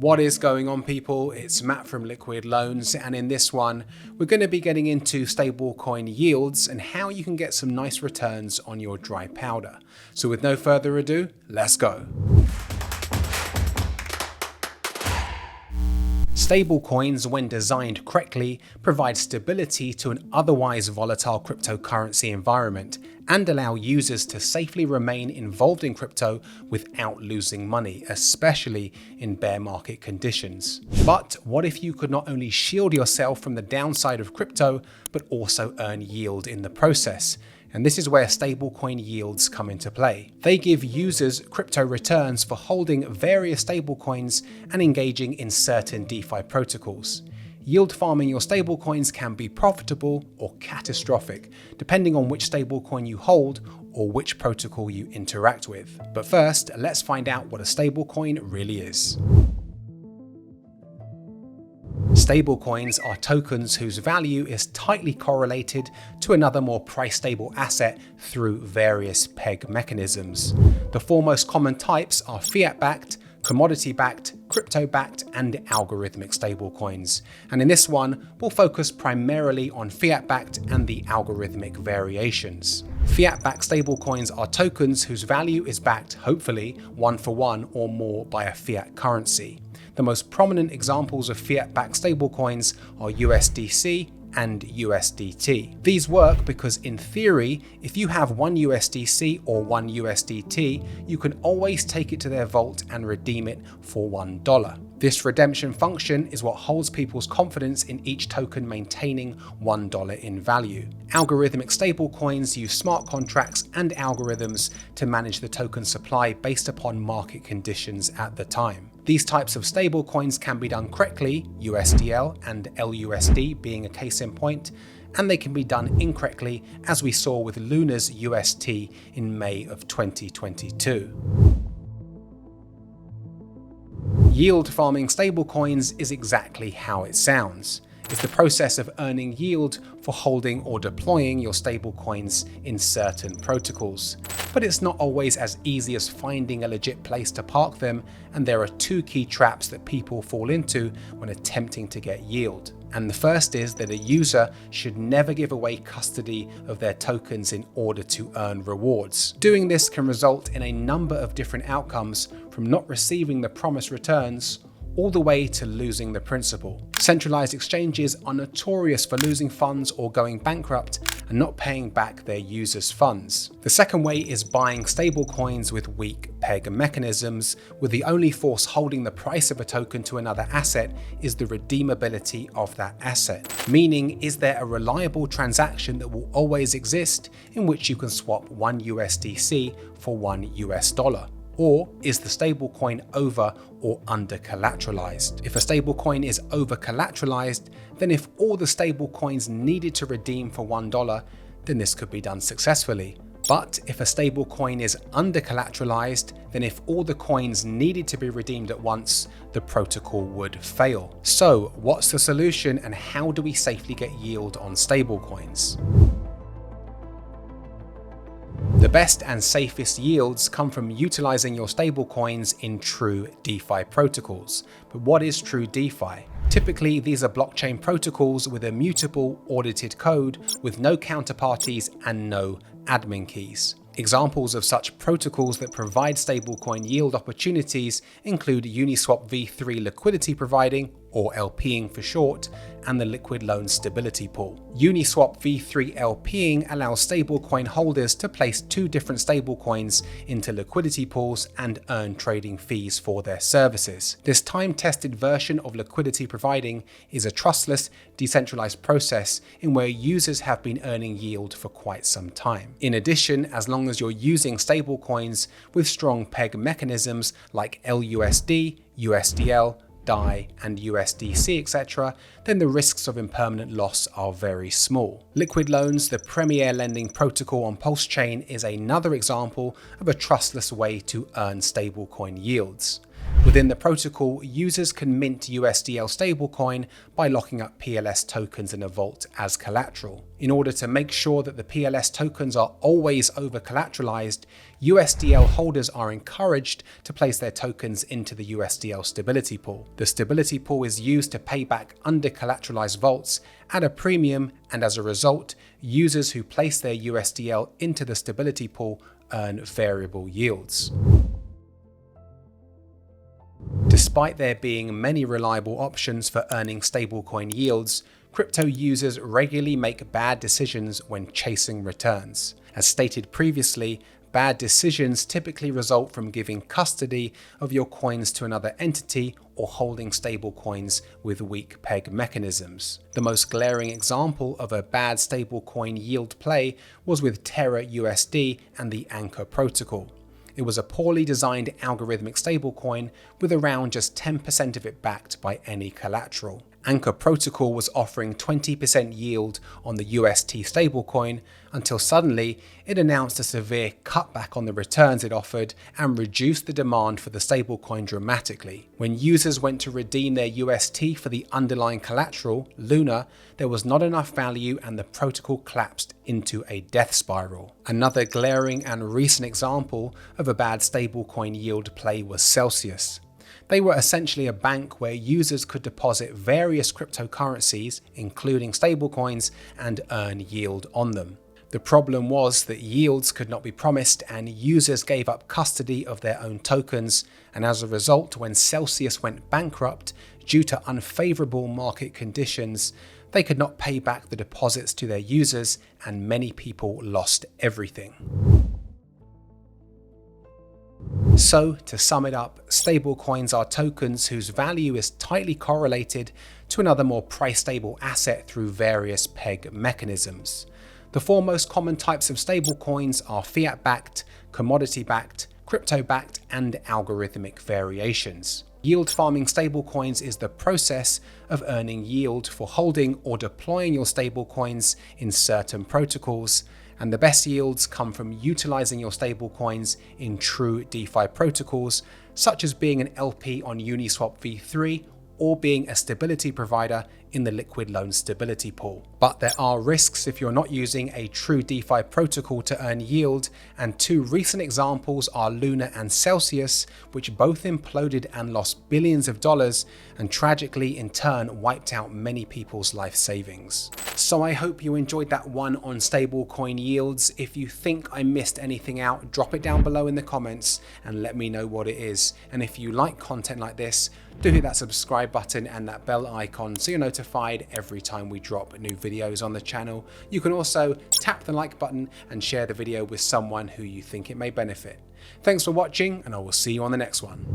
What is going on, people? It's Matt from Liquid Loans, and in this one we're going to be getting into stablecoin yields and how you can get some nice returns on your dry powder. So with no further ado, let's go. Stablecoins, when designed correctly, provide stability to an otherwise volatile cryptocurrency environment and allow users to safely remain involved in crypto without losing money, especially in bear market conditions. But what if you could not only shield yourself from the downside of crypto, but also earn yield in the process? And this is where stablecoin yields come into play. They give users crypto returns for holding various stablecoins and engaging in certain DeFi protocols. Yield farming your stablecoins can be profitable or catastrophic, depending on which stablecoin you hold or which protocol you interact with. But first, let's find out what a stablecoin really is. Stablecoins are tokens whose value is tightly correlated to another more price-stable asset through various peg mechanisms. The four most common types are fiat-backed, commodity-backed, crypto-backed, and algorithmic stablecoins. And in this one, we'll focus primarily on fiat-backed and the algorithmic variations. Fiat-backed stablecoins are tokens whose value is backed, hopefully, one for one or more by a fiat currency. The most prominent examples of fiat-backed stablecoins are USDC and USDT. These work because, in theory, if you have one USDC or one USDT, you can always take it to their vault and redeem it for $1. This redemption function is what holds people's confidence in each token maintaining $1 in value. Algorithmic stablecoins use smart contracts and algorithms to manage the token supply based upon market conditions at the time. These types of stablecoins can be done correctly, USDL and LUSD being a case in point, and they can be done incorrectly, as we saw with Luna's UST in May of 2022. Yield farming stablecoins is exactly how it sounds. It's the process of earning yield for holding or deploying your stablecoins in certain protocols. But it's not always as easy as finding a legit place to park them, and there are two key traps that people fall into when attempting to get yield. And the first is that a user should never give away custody of their tokens in order to earn rewards. Doing this can result in a number of different outcomes, from not receiving the promised returns all the way to losing the principal. Centralized exchanges are notorious for losing funds or going bankrupt and not paying back their users' funds. The second way is buying stablecoins with weak peg mechanisms, where the only force holding the price of a token to another asset is the redeemability of that asset. Meaning, is there a reliable transaction that will always exist in which you can swap one USDC for $1? Or is the stablecoin over or under collateralized? If a stablecoin is over collateralized, then if all the stablecoins needed to redeem for $1, then this could be done successfully. But if a stablecoin is under collateralized, then if all the coins needed to be redeemed at once, the protocol would fail. So what's the solution, and how do we safely get yield on stablecoins? The best and safest yields come from utilizing your stablecoins in true DeFi protocols. But what is true DeFi? Typically, these are blockchain protocols with immutable, audited code with no counterparties and no admin keys. Examples of such protocols that provide stablecoin yield opportunities include Uniswap v3 liquidity providing, or LPing for short, and the Liquid Loan Stability Pool. Uniswap v3 LPing allows stablecoin holders to place two different stablecoins into liquidity pools and earn trading fees for their services. This time-tested version of liquidity providing is a trustless, decentralized process in where users have been earning yield for quite some time. In addition, as long as you're using stablecoins with strong peg mechanisms like LUSD, USDL, DAI, and USDC, etc., then the risks of impermanent loss are very small. Liquid Loans, the premier lending protocol on Pulse Chain, is another example of a trustless way to earn stablecoin yields. Within the protocol, users can mint USDL stablecoin by locking up PLS tokens in a vault as collateral. In order to make sure that the PLS tokens are always over-collateralized, USDL holders are encouraged to place their tokens into the USDL stability pool. The stability pool is used to pay back under-collateralized vaults at a premium, and as a result, users who place their USDL into the stability pool earn variable yields. Despite there being many reliable options for earning stablecoin yields, crypto users regularly make bad decisions when chasing returns. As stated previously, bad decisions typically result from giving custody of your coins to another entity or holding stablecoins with weak peg mechanisms. The most glaring example of a bad stablecoin yield play was with Terra USD and the Anchor protocol. It was a poorly designed algorithmic stablecoin with around just 10% of it backed by any collateral. Anchor Protocol was offering 20% yield on the UST stablecoin until suddenly it announced a severe cutback on the returns it offered and reduced the demand for the stablecoin dramatically. When users went to redeem their UST for the underlying collateral, Luna, there was not enough value and the protocol collapsed into a death spiral. Another glaring and recent example of a bad stablecoin yield play was Celsius. They were essentially a bank where users could deposit various cryptocurrencies, including stablecoins, and earn yield on them. The problem was that yields could not be promised and users gave up custody of their own tokens, and as a result, when Celsius went bankrupt due to unfavorable market conditions, they could not pay back the deposits to their users and many people lost everything. So, to sum it up, stablecoins are tokens whose value is tightly correlated to another more price-stable asset through various peg mechanisms. The four most common types of stablecoins are fiat-backed, commodity-backed, crypto-backed, and algorithmic variations. Yield farming stablecoins is the process of earning yield for holding or deploying your stablecoins in certain protocols, and the best yields come from utilizing your stablecoins in true DeFi protocols, such as being an LP on Uniswap v3 or being a stability provider in the liquid loan stability pool. But there are risks if you're not using a true DeFi protocol to earn yield, and two recent examples are Luna and Celsius, which both imploded and lost billions of dollars, and tragically in turn wiped out many people's life savings. So I hope you enjoyed that one on stablecoin yields. If you think I missed anything out, drop it down below in the comments and let me know what it is. And if you like content like this, do hit that subscribe button and that bell icon so you're notified every time we drop new videos on the channel. You can also tap the like button and share the video with someone who you think it may benefit. Thanks for watching, and I will see you on the next one.